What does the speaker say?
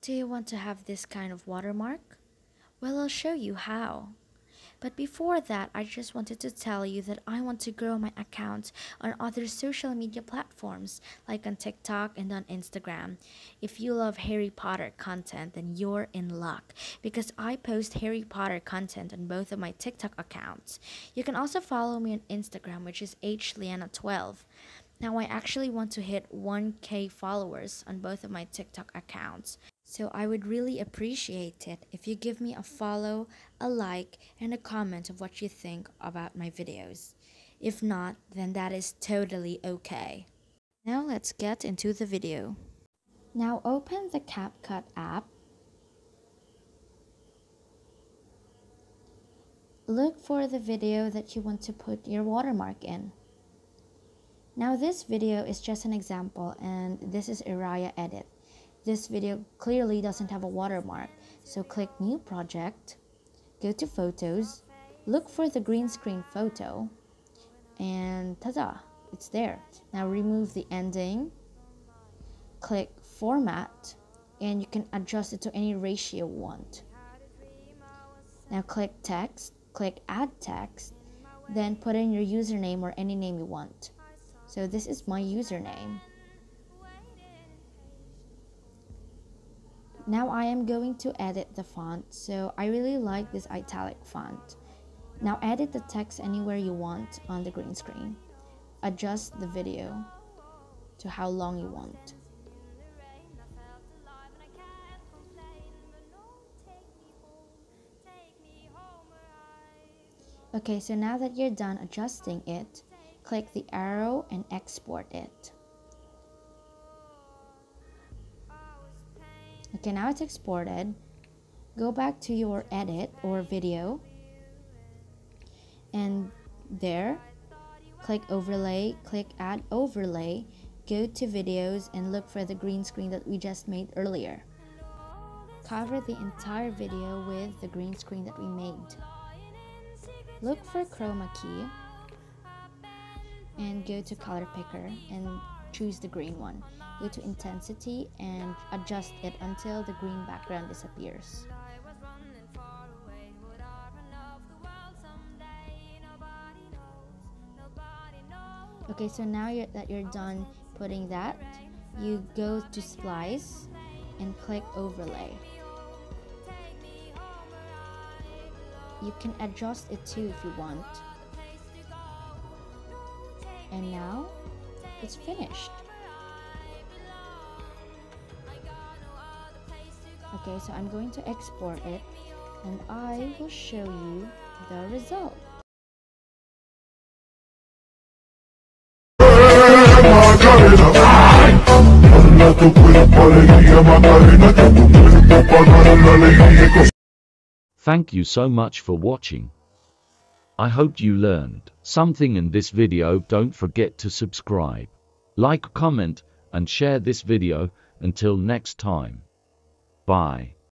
Do you want to have this kind of watermark? Well, I'll show you how. But before that, I just wanted to tell you that I want to grow my account on other social media platforms like on TikTok and on Instagram. If you love Harry Potter content, then you're in luck because I post Harry Potter content on both of my TikTok accounts. You can also follow me on Instagram, which is hliana12. Now I actually want to hit 1K followers on both of my TikTok accounts. So I would really appreciate it if you give me a follow, a like, and a comment of what you think about my videos. If not, then that is totally okay. Now let's get into the video. Now open the CapCut app. Look for the video that you want to put your watermark in. Now this video is just an example and this is Iraya Edit. This video clearly doesn't have a watermark, so click New Project, go to Photos, look for the green screen photo, and ta-da, it's there. Now remove the ending, click Format, and you can adjust it to any ratio you want. Now click Text, click Add Text, then put in your username or any name you want. So this is my username. Now I am going to edit the font, so I really like this italic font. Now edit the text anywhere you want on the green screen. Adjust the video to how long you want. Okay, so now that you're done adjusting it, click the arrow and export it. Okay, now it's exported. Go back to your edit or video, and there, click overlay, click add overlay, go to videos and look for the green screen that we just made earlier. Cover the entire video with the green screen that we made. Look for chroma key and go to color picker and choose the green one. Go to intensity and adjust it until the green background disappears. Okay, so now that you're done putting that, you go to Splice and click Overlay. You can adjust it too if you want. And now it's finished. Okay, so I'm going to export it and I will show you the result. Thank you so much for watching. I hope you learned something in this video. Don't forget to subscribe, like, comment, and share this video. Until next time. Bye.